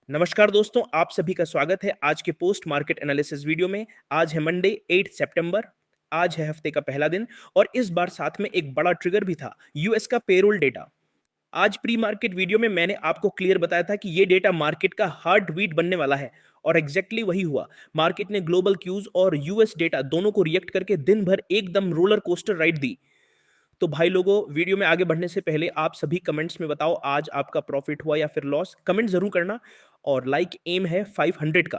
नमस्कार दोस्तों, आप सभी का स्वागत है आज के पोस्ट मार्केट एनालिसिस वीडियो में। आज है मंडे 8 सितंबर। आज है हफ्ते का पहला दिन और इस बार साथ में एक बड़ा ट्रिगर भी था, यूएस का पेरोल डेटा। आज प्री मार्केट वीडियो में मैंने आपको क्लियर बताया था कि ये डेटा मार्केट का हार्ट बीट बनने वाला है और एग्जैक्टली वही हुआ। मार्केट ने ग्लोबल क्यूज और यूएस डेटा दोनों को रिएक्ट करके दिन भर एकदम रोलर कोस्टर राइड दी। तो भाई लोगों, वीडियो में आगे बढ़ने से पहले आप सभी कमेंट्स में बताओ आज आपका प्रॉफिट हुआ या फिर लॉस, कमेंट जरूर करना। और लाइक एम है 500 का।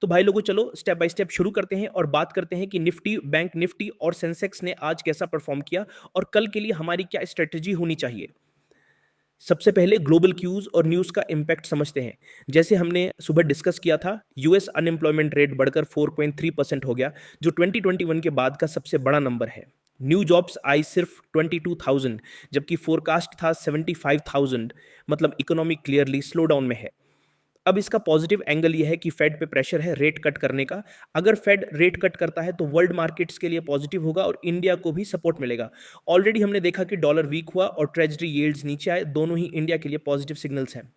तो भाई लोगों, चलो स्टेप बाय स्टेप शुरू करते हैं और बात करते हैं कि निफ्टी, बैंक निफ्टी और सेंसेक्स ने आज कैसा परफॉर्म किया और कल के लिए हमारी क्या स्ट्रेटेजी होनी चाहिए। सबसे पहले ग्लोबल क्यूज और न्यूज का इंपैक्ट समझते हैं। जैसे हमने सुबह डिस्कस किया था, यूएस अनएम्प्लॉयमेंट रेट बढ़कर 4.3% हो गया, जो 2021 के बाद का सबसे बड़ा नंबर है। न्यू जॉब्स आई सिर्फ 22,000, जबकि फोरकास्ट था 75,000। मतलब इकोनॉमी क्लियरली स्लो डाउन में है। अब इसका पॉजिटिव एंगल यह है कि फेड पे प्रेशर है रेट कट करने का। अगर फेड रेट कट करता है तो वर्ल्ड मार्केट्स के लिए पॉजिटिव होगा और इंडिया को भी सपोर्ट मिलेगा। ऑलरेडी हमने देखा कि डॉलर वीक हुआ और ट्रेजरी यील्ड्स नीचे आए, दोनों ही इंडिया के लिए पॉजिटिव सिग्नल्स हैं।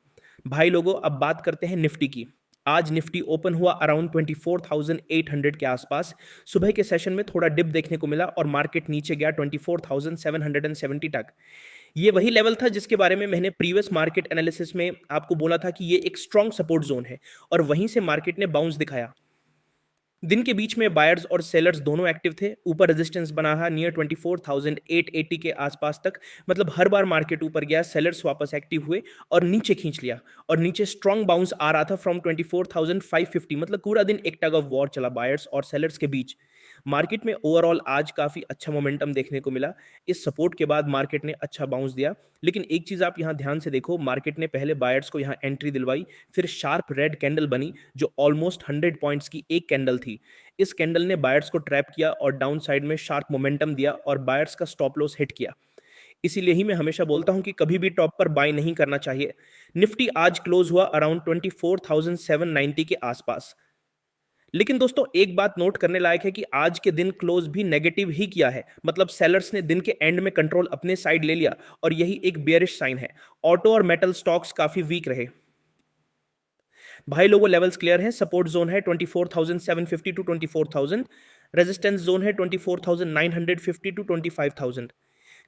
भाई लोगों, अब बात करते हैं निफ्टी की। आज निफ्टी ओपन हुआ अराउंड 24,800 के आसपास। सुबह के सेशन में थोड़ा डिप देखने को मिला और मार्केट नीचे गया 24,770 तक। ये वही लेवल था जिसके बारे में मैंने प्रीवियस मार्केट एनालिसिस में आपको बोला था कि ये एक स्ट्रॉन्ग सपोर्ट जोन है और वहीं से मार्केट ने बाउंस दिखाया। दिन के बीच में बायर्स और सेलर्स दोनों एक्टिव थे। ऊपर रेजिस्टेंस बना है नियर 24,880 के आसपास तक। मतलब हर बार मार्केट ऊपर गया, सेलर्स वापस एक्टिव हुए और नीचे खींच लिया। और नीचे स्ट्रॉन्ग बाउंस आ रहा था फ्रॉम 24,550। मतलब पूरा दिन एक टग ऑफ वॉर चला बायर्स और सेलर्स के बीच। मार्केट में ओवरऑल आज काफी अच्छा मोमेंटम देखने को मिला। इस सपोर्ट के बाद मार्केट ने अच्छा बाउंस दिया। लेकिन एक चीज आप यहां ध्यान से देखो, मार्केट ने पहले बायर्स को यहां एंट्री दिलवाई, फिर शार्प रेड कैंडल बनी जो ऑलमोस्ट 100 पॉइंट्स की एक कैंडल थी। इस कैंडल ने बायर्स को ट्रैप किया और डाउन साइड में शार्प मोमेंटम दिया और बायर्स का स्टॉप लॉस हिट किया। इसीलिए ही मैं हमेशा बोलता हूं कि कभी भी टॉप पर बाय नहीं करना चाहिए। निफ्टी आज क्लोज हुआ अराउंड 24,790 के आसपास। लेकिन दोस्तों, एक बात नोट करने लायक है कि आज के दिन क्लोज भी नेगेटिव ही किया है। मतलब सेलर्स ने दिन के एंड में कंट्रोल अपने साइड ले लिया और यही एक बेयरिश साइन है। ऑटो और मेटल स्टॉक्स काफी वीक रहे। भाई लोगों, लेवल्स क्लियर हैं। सपोर्ट जोन है 24,750 टू 24,000। रेजिस्टेंस जोन है 24,950 टू 25,000।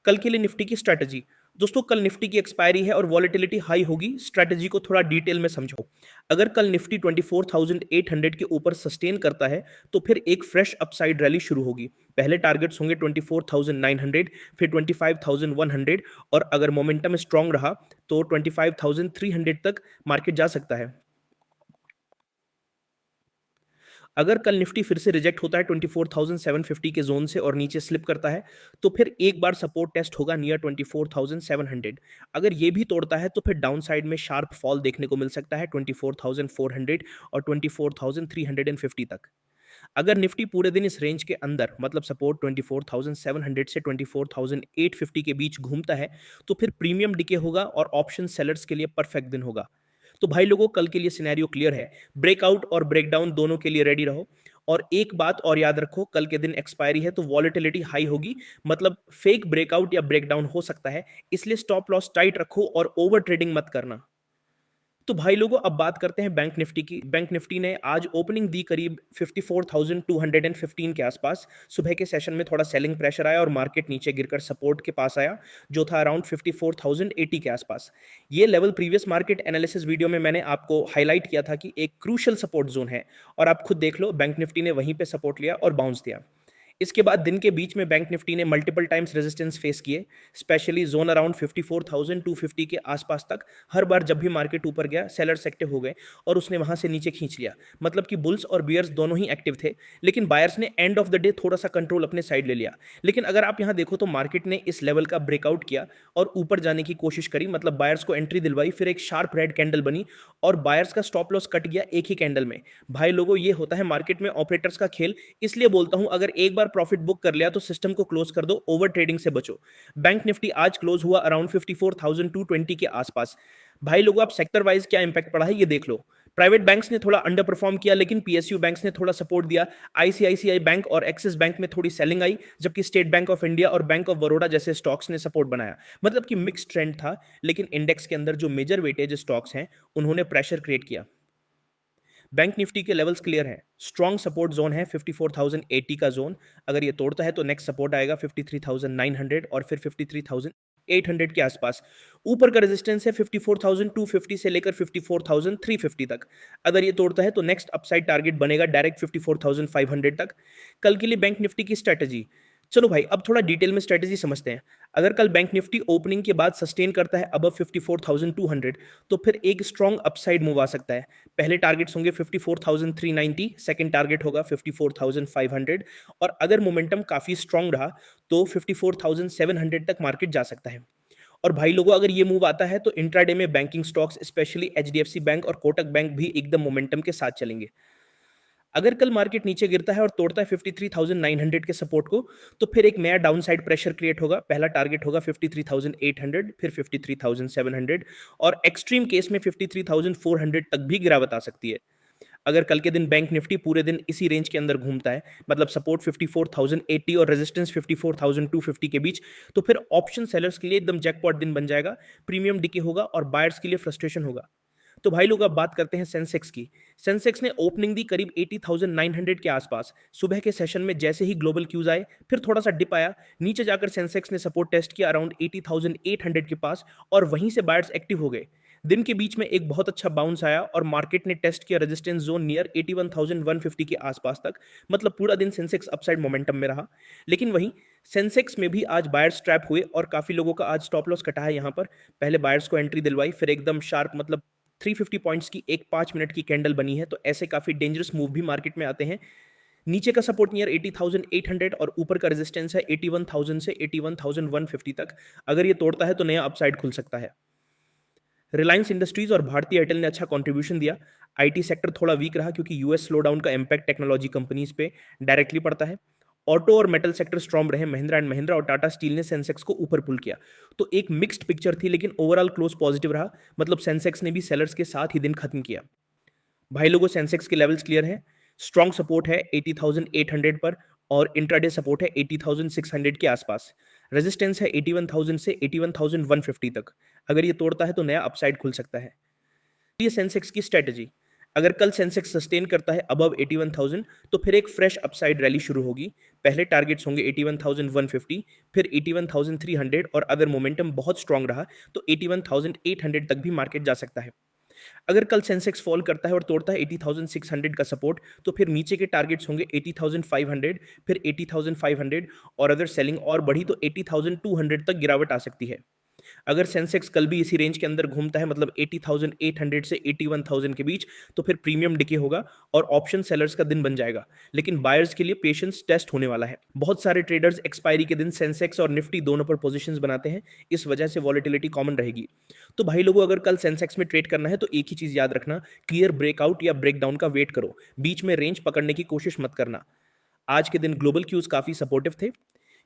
कल के लिए निफ्टी की स्ट्रैटेजी। दोस्तों, कल निफ्टी की एक्सपायरी है और वॉलेटिलिटी हाई होगी। स्ट्रैटेजी को थोड़ा डिटेल में समझो। अगर कल निफ्टी 24,800 के ऊपर सस्टेन करता है तो फिर एक फ्रेश अपसाइड रैली शुरू होगी। पहले टारगेट्स होंगे 24,900, फिर 25,100 और अगर मोमेंटम स्ट्रांग रहा तो 25,300 तक मार्केट जा सकता है। अगर कल निफ्टी फिर से रिजेक्ट होता है 24,750 के जोन से और नीचे स्लिप करता है तो फिर एक बार सपोर्ट टेस्ट होगा नियर 24,700। अगर ये भी तोड़ता है तो फिर डाउन साइड में शार्प फॉल देखने को मिल सकता है 24,400 और 24,350 तक। अगर निफ्टी पूरे दिन इस रेंज के अंदर, मतलब सपोर्ट 24,700 से 24,850 के बीच घूमता है तो फिर प्रीमियम डिके होगा और ऑप्शन सेलर्स के लिए परफेक्ट दिन होगा। तो भाई लोगों, कल के लिए सिनेरियो क्लियर है। ब्रेकआउट और ब्रेकडाउन दोनों के लिए रेडी रहो। और एक बात और याद रखो, कल के दिन एक्सपायरी है तो वॉलेटिलिटी हाई होगी। मतलब फेक ब्रेकआउट या ब्रेकडाउन हो सकता है, इसलिए स्टॉप लॉस टाइट रखो और ओवर ट्रेडिंग मत करना। तो भाई लोगों, अब बात करते हैं बैंक निफ्टी की। बैंक निफ्टी ने आज ओपनिंग दी करीब 54,215 के आसपास। सुबह के सेशन में थोड़ा सेलिंग प्रेशर आया और मार्केट नीचे गिरकर सपोर्ट के पास आया जो था अराउंड 54,080 के आसपास। ये level previous market analysis video में मैंने आपको हाईलाइट किया था कि एक क्रूशियल सपोर्ट जोन है और आप खुद देख लो, बैंक निफ्टी ने वहीं पे सपोर्ट लिया और बाउंस दिया। इसके बाद दिन के बीच में बैंक निफ्टी ने मल्टीपल टाइम्स रेजिस्टेंस फेस किए, स्पेशली जोन अराउंड 54,250 के आसपास तक। हर बार जब भी मार्केट ऊपर गया, सेलर्स एक्टिव हो गए और उसने वहां से नीचे खींच लिया। मतलब कि बुल्स और बियर्स दोनों ही एक्टिव थे, लेकिन बायर्स ने एंड ऑफ द डे थोड़ा सा कंट्रोल अपने साइड ले लिया। लेकिन अगर आप यहां देखो तो मार्केट ने इस लेवल का ब्रेकआउट किया और ऊपर जाने की कोशिश करी। मतलब बायर्स को एंट्री दिलवाई, फिर एक शार्प रेड कैंडल बनी और बायर्स का स्टॉप लॉस कट गया एक ही कैंडल में। भाई लोगों, ये होता है मार्केट में ऑपरेटर्स का खेल। इसलिए बोलता हूं, अगर एक बार प्रॉफिट बुक कर लिया तो सिस्टम को क्लोज कर दो, ओवर ट्रेडिंग से बचो। बैंक निफ्टी आज क्लोज हुआ अराउंड 54,220 के आसपास। भाई लोगों, आप सेक्टर वाइज क्या इंपैक्ट पड़ा है ये देख लो। प्राइवेट बैंक्स ने थोड़ा अंडर परफॉर्म किया, लेकिन पीएसयू बैंक्स ने थोड़ा सपोर्ट दिया। आईसीआईसीआई बैंक और एक्सिस बैंक में थोड़ी सेलिंग आई, जबकि स्टेट बैंक ऑफ इंडिया और बैंक ऑफ बड़ौदा जैसे स्टॉक्स ने सपोर्ट बनाया। मतलब कि मिक्स ट्रेंड था, लेकिन इंडेक्स के अंदर जो मेजर वेटेज स्टॉक्स हैं उन्होंने प्रेशर क्रिएट किया। बैंक निफ्टी के लेवल्स क्लियर हैं। स्ट्रॉन्ग सपोर्ट जोन है 54,080 का जोन। अगर ये तोड़ता है तो नेक्स्ट सपोर्ट आएगा 53,900 और फिर 53,800 के आसपास। ऊपर का रेजिस्टेंस है 54,250 से लेकर 54,350 तक। अगर ये तोड़ता है तो नेक्स्ट अपसाइड टारगेट बनेगा डायरेक्ट 54,500 तक। कल के लिए बैंक निफ्टी की स्ट्रेटजी, चलो भाई अब थोड़ा डिटेल में स्ट्रेटजी समझते हैं। अगर कल बैंक निफ्टी ओपनिंग के बाद सस्टेन करता है अबव 54,200, तो फिर एक स्ट्रॉन्ग अपसाइड मूव आ सकता है। पहले टारगेट्स होंगे 54,390, सेकंड टारगेट होगा 54,500, और अगर मोमेंटम काफी स्ट्रॉन्ग रहा तो 54,700 तक मार्केट जा सकता है। और भाई लोगों, अगर ये मूव आता है तो इंट्राडे में banking stocks specially HDFC bank और कोटक बैंक भी एकदम मोमेंटम के साथ चलेंगे। अगर कल मार्केट नीचे गिरता है और तोड़ता है 53,900 के सपोर्ट को, तो फिर एक नया डाउनसाइड प्रेशर क्रिएट होगा। पहला टारगेट होगा 53,800, फिर 53,700, और एक्सट्रीम केस में 53,400 तक भी गिरावट आ सकती है। अगर कल के दिन बैंक निफ्टी पूरे दिन इसी रेंज के अंदर घूमता है, मतलब सपोर्ट 54,080 और रेजिस्टेंस 54,250 के बीच, तो फिर ऑप्शन सेलर्स के लिए एकदम जैकपॉट दिन बन जाएगा। प्रीमियम डिके होगा और बायर्स के लिए फ्रस्ट्रेशन होगा। तो भाई लोग अब बात करते हैं सेंसेक्स की। सेंसेक्स ने ओपनिंग दी करीब 80,900 के आसपास। सुबह के सेशन में जैसे ही ग्लोबल क्यूज आए, फिर थोड़ा सा डिप आया, नीचे जाकर सेंसेक्स ने सपोर्ट टेस्ट किया अराउंड 80,800 के पास, और वहीं से बायर्स एक्टिव हो गए। दिन के बीच में एक बहुत अच्छा बाउंस आया और मार्केट ने टेस्ट किया रेजिस्टेंस जोन नियर 81,150 के आसपास तक। मतलब पूरा दिन सेंसेक्स अपसाइड मोमेंटम में रहा। लेकिन वहीं सेंसेक्स में भी आज बायर्स ट्रैप हुए और काफी लोगों का आज स्टॉप लॉस कटा है। यहाँ पर पहले बायर्स को एंट्री दिलवाई, फिर एकदम शार्प, मतलब 350 पॉइंट्स की एक 5 मिनट की कैंडल बनी है। तो ऐसे काफी डेंजरस मूव भी मार्केट में आते हैं। नीचे का सपोर्ट नियर 80,800 और ऊपर का रेजिस्टेंस है 81,000 से 81,150 तक। अगर ये तोड़ता है तो नया अपसाइड खुल सकता है। रिलायंस इंडस्ट्रीज और भारतीय एयरटेल ने अच्छा कंट्रीब्यूशन दिया। आईटी सेक्टर थोड़ा वीक रहा क्योंकि यूएस स्लोडाउन का इंपैक्ट टेक्नोलॉजी कंपनीज पे डायरेक्टली पड़ता है। ऑटो और मेटल सेक्टर स्ट्रॉन्ग रहे। महिंद्रा एंड महिंद्रा और टाटा स्टील ने सेंसेक्स को ऊपर पुल किया। तो एक मिक्स्ड पिक्चर थी, लेकिन ओवरऑल क्लोज पॉजिटिव रहा। मतलब सेंसेक्स ने भी सेलर्स के साथ ही दिन खत्म किया। भाई लोगों, सेंसेक्स के लेवल्स क्लियर हैं। स्ट्रॉन्ग सपोर्ट है 80,800 पर और इंट्राडे सपोर्ट है 80,600 के आसपास। रेजिस्टेंस है 81,000 से 81,150 तक। अगर ये तोड़ता है तो नया अपसाइड खुल सकता है। ये सेंसेक्स की स्ट्रेटजी, अगर कल सेंसेक्स सस्टेन करता है अबव 81,000, तो फिर एक फ्रेश अपसाइड रैली शुरू होगी। पहले टारगेट्स होंगे 81,150, फिर 81,300, और अगर मोमेंटम बहुत स्ट्रांग रहा तो 81,800 तक भी मार्केट जा सकता है। अगर कल सेंसेक्स फॉल करता है और तोड़ता है 80,600 का सपोर्ट, तो फिर नीचे के टारगेट्स होंगे 80,500, फिर 80,500, और अगर सेलिंग और बढ़ी तो 80,200 तक गिरावट आ सकती है। अगर सेंसेक्स कल भी इसी रेंज के अंदर घूमता है, मतलब 80,800 से 81,000 के बीच, तो फिर प्रीमियम डिके होगा और ऑप्शन सेलर्स का दिन बन जाएगा। लेकिन बायर्स के लिए पेशेंस टेस्ट होने वाला है। बहुत सारे ट्रेडर्स एक्सपायरी के दिन सेंसेक्स और निफ्टी दोनों पर पोजीशंस बनाते हैं, इस वजह से वॉलेटिलिटी कॉमन रहेगी। तो भाई लोगों, अगर कल सेंसेक्स में ट्रेड करना है तो एक ही चीज याद रखना, क्लियर ब्रेकआउट या ब्रेकडाउन का वेट करो, बीच में रेंज पकड़ने की कोशिश मत करना। आज के दिन ग्लोबल क्यूज काफी सपोर्टिव थे।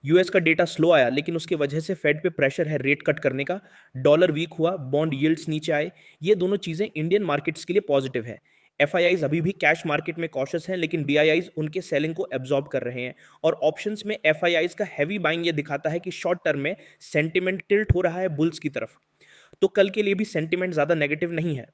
यूएस का डेटा स्लो आया, लेकिन उसके वजह से फेड पे प्रेशर है रेट कट करने का। डॉलर वीक हुआ, बॉन्ड यील्ड्स नीचे आए। ये दोनों चीजें इंडियन मार्केट्स के लिए पॉजिटिव है। एफआईआईज अभी भी कैश मार्केट में कॉशियस हैं, लेकिन डीआईआईज उनके सेलिंग को एब्जॉर्ब कर रहे हैं। और ऑप्शंस में एफआईआईज का हैवी बाइंग ये दिखाता है कि शॉर्ट टर्म में सेंटिमेंट टिल्ट हो रहा है बुल्स की तरफ। तो कल के लिए भी सेंटिमेंट ज्यादा नेगेटिव नहीं है।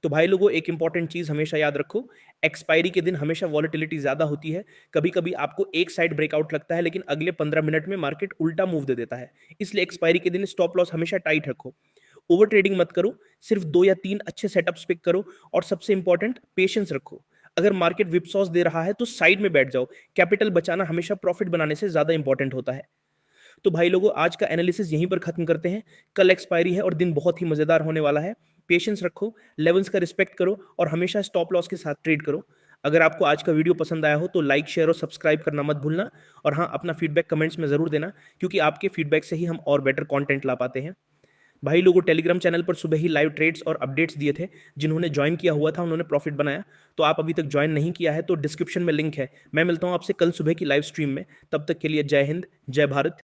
तो भाई लोगों, एक इंपॉर्टेंट चीज हमेशा याद रखो, एक्सपायरी के दिन हमेशा वॉलेटिलिटी ज्यादा होती है। कभी कभी आपको एक साइड ब्रेकआउट लगता है, लेकिन अगले 15 मिनट में मार्केट उल्टा मूव दे देता है। इसलिए एक्सपायरी के दिन स्टॉप लॉस हमेशा टाइट रखो। ओवर ट्रेडिंग मत करो, सिर्फ 2 या 3 अच्छे सेटअप्स पिक करो, और सबसे इंपॉर्टेंट पेशेंस रखो। अगर मार्केट विपसॉस दे रहा है तो साइड में बैठ जाओ। कैपिटल बचाना हमेशा प्रॉफिट बनाने से ज्यादा इंपॉर्टेंट होता है। तो भाई लोगों, आज का एनालिसिस यहीं पर खत्म करते हैं। कल एक्सपायरी है और दिन बहुत ही मजेदार होने वाला है। पेशेंस रखो, लेवल्स का रिस्पेक्ट करो, और हमेशा स्टॉप लॉस के साथ ट्रेड करो। अगर आपको आज का वीडियो पसंद आया हो तो लाइक, शेयर और सब्सक्राइब करना मत भूलना। और हाँ, अपना फीडबैक कमेंट्स में जरूर देना, क्योंकि आपके फीडबैक से ही हम और बेटर कंटेंट ला पाते हैं। भाई लोगों, टेलीग्राम चैनल पर सुबह ही लाइव ट्रेड्स और अपडेट्स दिए थे। जिन्होंने ज्वाइन किया हुआ था उन्होंने प्रॉफिट बनाया। तो आप अभी तक ज्वाइन नहीं किया है तो डिस्क्रिप्शन में लिंक है। मैं मिलता हूं आपसे कल सुबह की लाइव स्ट्रीम में। तब तक के लिए जय हिंद, जय भारत।